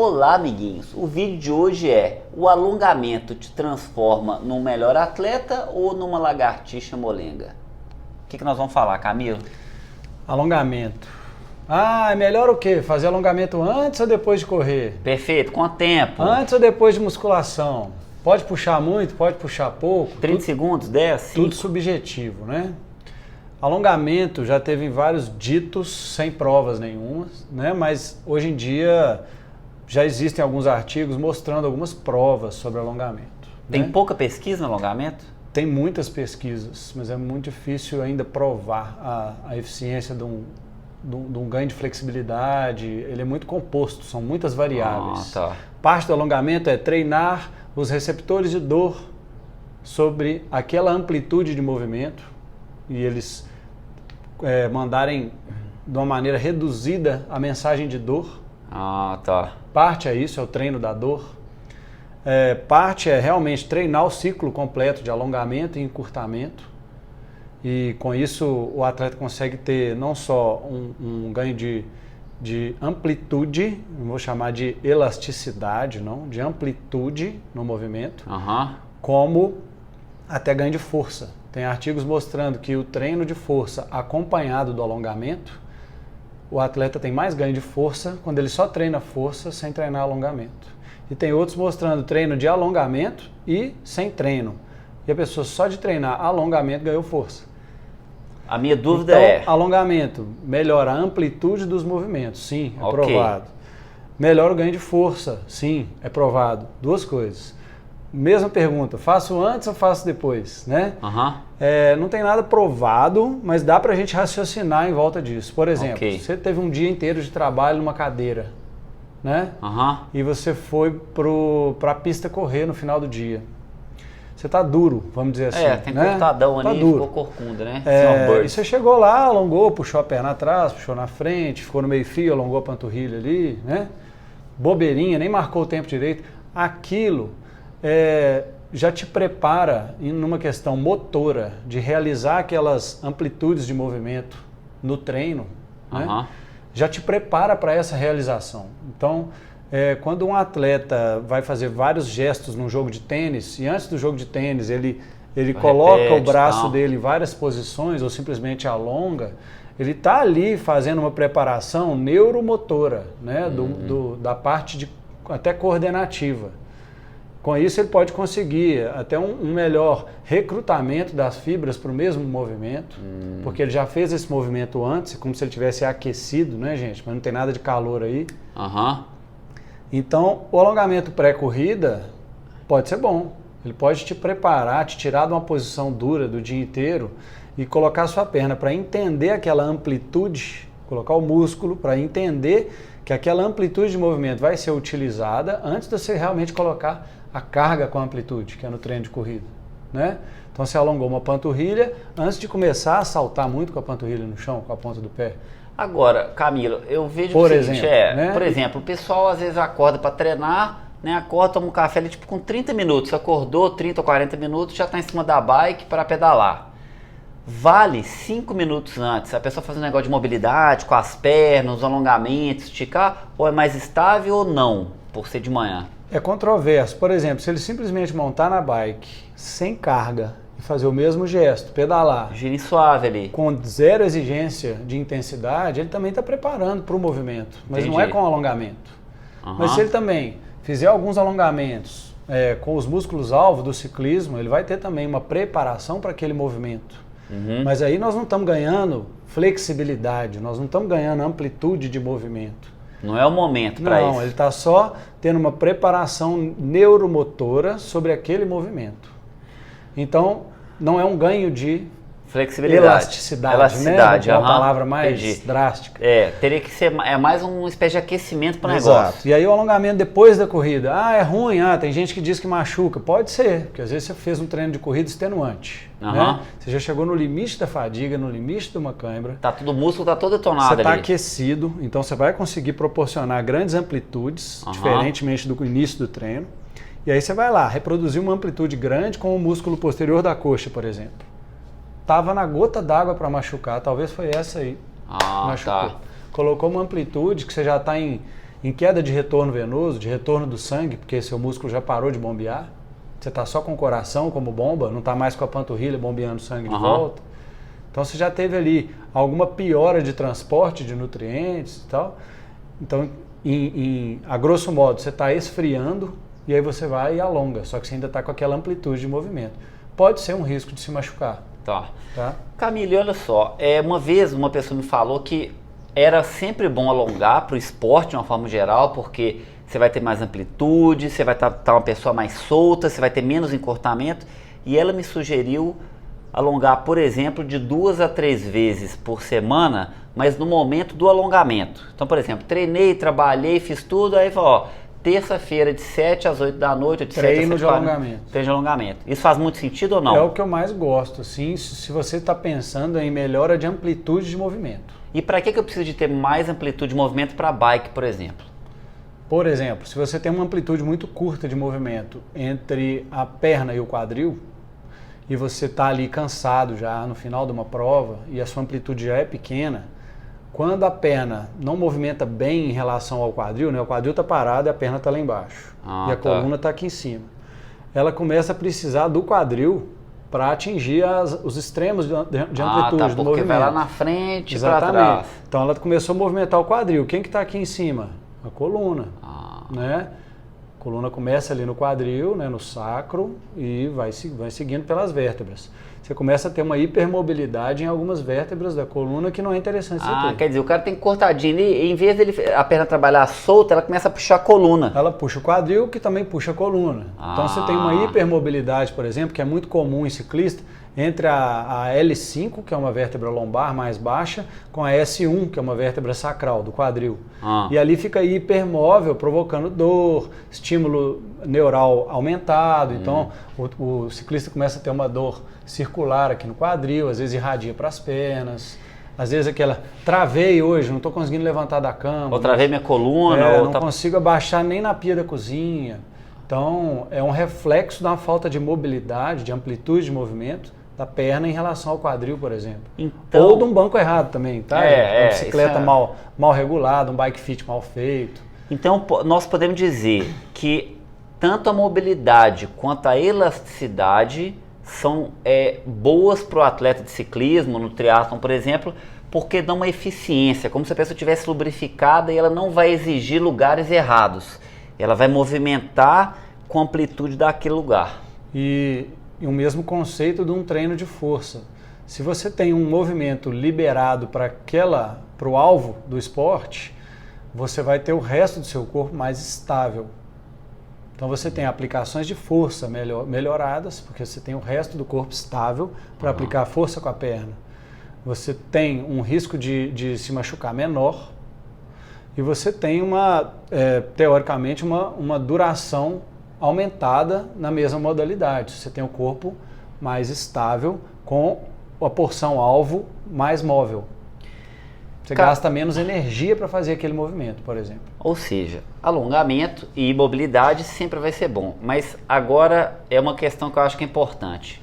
Olá, amiguinhos! O vídeo de hoje é: o alongamento te transforma num melhor atleta ou numa lagartixa molenga? O que nós vamos falar, Camilo? Alongamento. É melhor o quê? Fazer alongamento antes ou depois de correr? Perfeito, quanto tempo? Antes ou depois de musculação? Pode puxar muito, pode puxar pouco? 30 segundos, 10, 5? Tudo subjetivo, né? Alongamento já teve vários ditos sem provas nenhumas, né? Mas hoje em dia já existem alguns artigos mostrando algumas provas sobre alongamento. Tem né? pouca pesquisa no alongamento? Tem muitas pesquisas, mas é muito difícil ainda provar a eficiência de um ganho de flexibilidade. Ele é muito composto, são muitas variáveis. Tá. Parte do alongamento é treinar os receptores de dor sobre aquela amplitude de movimento e eles mandarem de uma maneira reduzida a mensagem de dor. Tá. Parte é isso, é o treino da dor. Parte é realmente treinar o ciclo completo de alongamento e encurtamento. E com isso o atleta consegue ter não só um ganho de amplitude, não vou chamar de elasticidade, não, de amplitude no movimento, como até ganho de força. Tem artigos mostrando que o treino de força acompanhado do alongamento, o atleta tem mais ganho de força quando ele só treina força sem treinar alongamento. E tem outros mostrando treino de alongamento e sem treino. E a pessoa só de treinar alongamento ganhou força. A minha dúvida então, alongamento melhora a amplitude dos movimentos, sim, é provado. Melhora o ganho de força, sim, é provado. Duas coisas. Mesma pergunta, faço antes ou faço depois, né? Não tem nada provado, mas dá pra gente raciocinar em volta disso. Por exemplo, você teve um dia inteiro de trabalho numa cadeira, né? E você foi pra pista correr no final do dia. Você tá duro, vamos dizer assim. Tem né? cortadão ali, duro. ficou corcunda, né? E você chegou lá, alongou, puxou a perna atrás, puxou na frente, ficou no meio fio, alongou a panturrilha ali, né? Bobeirinha, nem marcou o tempo direito. Aquilo já te prepara numa questão motora de realizar aquelas amplitudes de movimento no treino, né? Já te prepara para essa realização. Então, quando um atleta vai fazer vários gestos num jogo de tênis e antes do jogo de tênis ele coloca o braço dele em várias posições ou simplesmente alonga, ele está ali fazendo uma preparação neuromotora, né? Da parte até coordenativa. Com isso ele pode conseguir até um melhor recrutamento das fibras para o mesmo movimento, porque ele já fez esse movimento antes, como se ele tivesse aquecido, né, gente? Mas não tem nada de calor aí. Então, o alongamento pré-corrida pode ser bom. Ele pode te preparar, te tirar de uma posição dura do dia inteiro e colocar a sua perna para entender aquela amplitude, colocar o músculo para entender que aquela amplitude de movimento vai ser utilizada antes de você realmente colocar a carga com amplitude, que é no treino de corrida, né? Então você alongou uma panturrilha antes de começar a saltar muito com a panturrilha no chão, com a ponta do pé. Agora, Camilo, eu vejo por o seguinte, né? Por exemplo, o pessoal às vezes acorda para treinar, né? Acorda, toma um café ali tipo com 30 minutos, acordou 30 ou 40 minutos, já está em cima da bike para pedalar. Vale 5 minutos antes, a pessoa faz um negócio de mobilidade com as pernas, os alongamentos, esticar, ou é mais estável ou não, por ser de manhã? É controverso. Por exemplo, se ele simplesmente montar na bike sem carga e fazer o mesmo gesto, pedalar, giro suave ali, com zero exigência de intensidade, ele também está preparando para o movimento, mas não é com alongamento. Mas se ele também fizer alguns alongamentos com os músculos-alvo do ciclismo, ele vai ter também uma preparação para aquele movimento. Mas aí nós não estamos ganhando flexibilidade, nós não estamos ganhando amplitude de movimento. Não é o momento para isso. Não, ele está só tendo uma preparação neuromotora sobre aquele movimento. Então, não é um ganho de flexibilidade. Elasticidade, né? Uma palavra mais drástica. Teria que ser mais uma espécie de aquecimento para o negócio. Exato. E aí o alongamento depois da corrida. É ruim, tem gente que diz que machuca. Pode ser, porque às vezes você fez um treino de corrida extenuante. Né? Você já chegou no limite da fadiga, no limite de uma cãibra. O músculo está todo detonado ali. Você está aquecido, então você vai conseguir proporcionar grandes amplitudes, diferentemente do início do treino. E aí você vai lá, reproduzir uma amplitude grande com o músculo posterior da coxa, por exemplo. Estava na gota d'água para machucar, talvez foi essa aí. Machucou. Colocou uma amplitude que você já está em em queda de retorno venoso, de retorno do sangue, porque seu músculo já parou de bombear. Você está só com o coração como bomba, não está mais com a panturrilha bombeando sangue de volta. Então você já teve ali alguma piora de transporte de nutrientes e tal. Então, a grosso modo, você está esfriando e aí você vai e alonga, só que você ainda está com aquela amplitude de movimento. Pode ser um risco de se machucar. Tá. Tá? Camille, olha só, uma vez uma pessoa me falou que era sempre bom alongar para o esporte de uma forma geral, porque você vai ter mais amplitude, você vai estar uma pessoa mais solta, você vai ter menos encurtamento. E ela me sugeriu alongar, por exemplo, de 2 a 3 vezes por semana, mas no momento do alongamento. Então, por exemplo, treinei, trabalhei, fiz tudo, aí ó, terça-feira de 7 às 8 da noite, ou de 7 às 7 de alongamento. Treino de alongamento. Isso faz muito sentido ou não? É o que eu mais gosto, assim, se você está pensando em melhora de amplitude de movimento. E para que eu preciso de ter mais amplitude de movimento para bike, por exemplo? Por exemplo, se você tem uma amplitude muito curta de movimento entre a perna e o quadril, e você está ali cansado já no final de uma prova, e a sua amplitude já é pequena, quando a perna não movimenta bem em relação ao quadril, né, o quadril está parado e a perna está lá embaixo, e a coluna está aqui em cima, ela começa a precisar do quadril para atingir os extremos de amplitude do movimento. Porque vai lá na frente e para trás. Então ela começou a movimentar o quadril. Quem que está aqui em cima? A coluna, né? A coluna começa ali no quadril, né, no sacro, e vai seguindo pelas vértebras. Você começa a ter uma hipermobilidade em algumas vértebras da coluna que não é interessante você ter. Quer dizer, o cara tem cortadinho e em vez a perna trabalhar solta, ela começa a puxar a coluna. Ela puxa o quadril, que também puxa a coluna. Então você tem uma hipermobilidade, por exemplo, que é muito comum em ciclista, entre a L5, que é uma vértebra lombar mais baixa, com a S1, que é uma vértebra sacral, do quadril. E ali fica hipermóvel, provocando dor, estímulo neural aumentado. Então o ciclista começa a ter uma dor circular aqui no quadril, às vezes irradia para as pernas. Às vezes aquela, travei hoje, não estou conseguindo levantar da cama. Ou travei minha coluna. Não consigo abaixar nem na pia da cozinha. Então é um reflexo da falta de mobilidade, de amplitude de movimento da perna em relação ao quadril, por exemplo. Então, ou de um banco errado também, tá? Uma bicicleta mal regulada, um bike fit mal feito. Então nós podemos dizer que tanto a mobilidade quanto a elasticidade são boas para o atleta de ciclismo, no triatlon, por exemplo, porque dão uma eficiência, como se a pessoa estivesse lubrificada e ela não vai exigir lugares errados. Ela vai movimentar com a amplitude daquele lugar. E o mesmo conceito de um treino de força. Se você tem um movimento liberado para o alvo do esporte, você vai ter o resto do seu corpo mais estável. Então você tem aplicações de força melhoradas, porque você tem o resto do corpo estável para aplicar força com a perna. Você tem um risco de se machucar menor e você tem teoricamente uma duração aumentada na mesma modalidade. Você tem o corpo mais estável com a porção alvo mais móvel. Você gasta menos energia para fazer aquele movimento, por exemplo. Ou seja, alongamento e mobilidade sempre vai ser bom. Mas agora é uma questão que eu acho que é importante.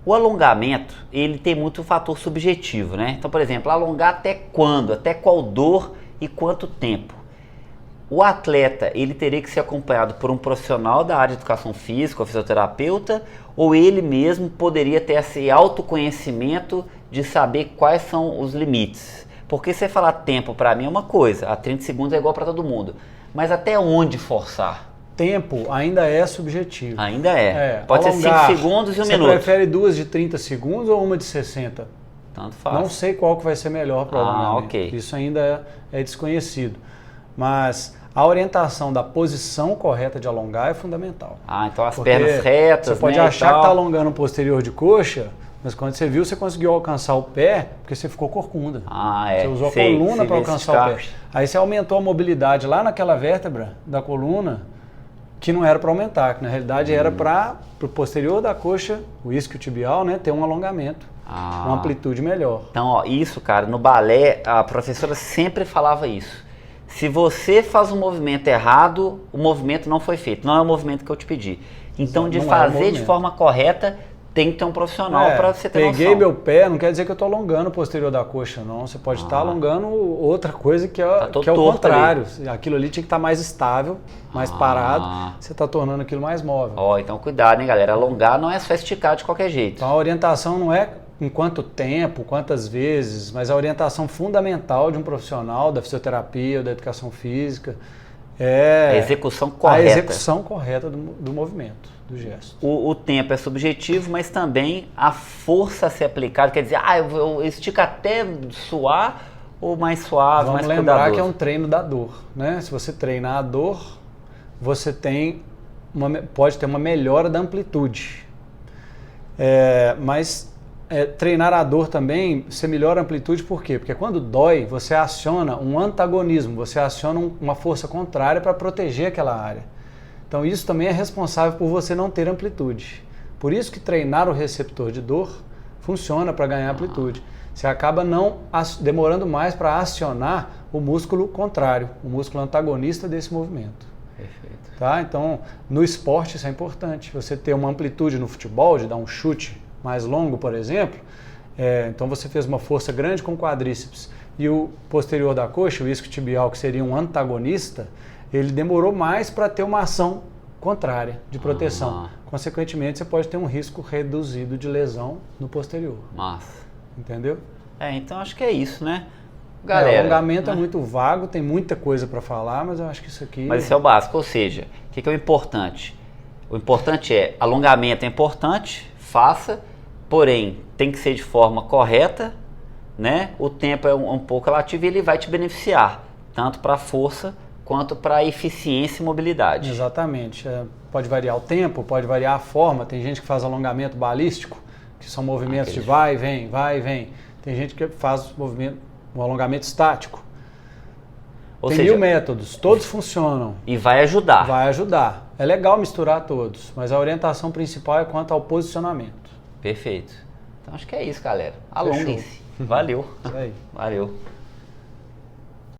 O alongamento, ele tem muito fator subjetivo, né? Então, por exemplo, alongar até quando? Até qual dor e quanto tempo? O atleta, ele teria que ser acompanhado por um profissional da área de educação física, ou fisioterapeuta, ou ele mesmo poderia ter esse autoconhecimento de saber quais são os limites. Porque você falar tempo para mim é uma coisa, a 30 segundos é igual para todo mundo, mas até onde forçar? Tempo ainda é subjetivo. Ainda é. Pode alongar, ser 5 segundos e 1 minuto. Você prefere 2 de 30 segundos ou uma de 60? Tanto faz. Não sei qual que vai ser melhor para o alongamento. Ok. Isso ainda é desconhecido. Mas a orientação da posição correta de alongar é fundamental. Então as pernas retas, você pode achar que está alongando o posterior de coxa, mas quando você viu, você conseguiu alcançar o pé porque você ficou corcunda. Você usou a coluna para alcançar o pé. Aí você aumentou a mobilidade lá naquela vértebra da coluna que não era para aumentar, que na realidade era para o posterior da coxa, o isquiotibial, né, ter um alongamento, uma amplitude melhor. Então, isso, cara, no balé, a professora sempre falava isso. Se você faz um movimento errado, o movimento não foi feito. Não é o movimento que eu te pedi. Então, de fazer de forma correta, tem que ter um profissional para você ter peguei noção. meu pé, não quer dizer que eu estou alongando o posterior da coxa, não. Você pode estar alongando outra coisa que é, que é o contrário. Ali. Aquilo ali tinha que estar mais estável, mais parado. Você está tornando aquilo mais móvel. Ó, então cuidado, hein, galera. Alongar não é só esticar de qualquer jeito. Então a orientação não é em quanto tempo, quantas vezes, mas a orientação fundamental de um profissional da fisioterapia ou da educação física é a execução correta. A execução correta do movimento, do gesto. O tempo é subjetivo, mas também a força a ser aplicada. Quer dizer, eu estico até suar ou mais suave, Vamos mais lembrar cuidadoso. que é um treino da dor, né? Se você treinar a dor, você pode ter uma melhora da amplitude. Mas treinar a dor também, você melhora a amplitude por quê? Porque quando dói, você aciona um antagonismo, você aciona uma força contrária para proteger aquela área. Então isso também é responsável por você não ter amplitude. Por isso que treinar o receptor de dor funciona para ganhar amplitude. Você acaba demorando mais para acionar o músculo contrário, o músculo antagonista desse movimento. Perfeito. Tá? Então, no esporte isso é importante. Você ter uma amplitude no futebol, de dar um chute mais longo, por exemplo, então você fez uma força grande com o quadríceps e o posterior da coxa, o isquiotibial, que seria um antagonista, ele demorou mais para ter uma ação contrária, de proteção. Consequentemente, você pode ter um risco reduzido de lesão no posterior. Massa. Entendeu? Então acho que é isso, né? Galera, o alongamento é muito vago, tem muita coisa para falar, mas eu acho que isso aqui... Mas isso é o básico, ou seja, o que é o importante? O importante alongamento é importante, faça, porém tem que ser de forma correta, né? O tempo é um pouco relativo e ele vai te beneficiar, tanto para a força quanto para a eficiência e mobilidade. Exatamente. Pode variar o tempo, pode variar a forma. Tem gente que faz alongamento balístico, que são movimentos de vai e vem, vai e vem. Tem gente que faz um alongamento estático. Tem 1000 métodos, todos funcionam. E vai ajudar. Vai ajudar. É legal misturar todos, mas a orientação principal é quanto ao posicionamento. Perfeito. Então acho que é isso, galera. Alonguem-se. Valeu. Isso aí. Valeu.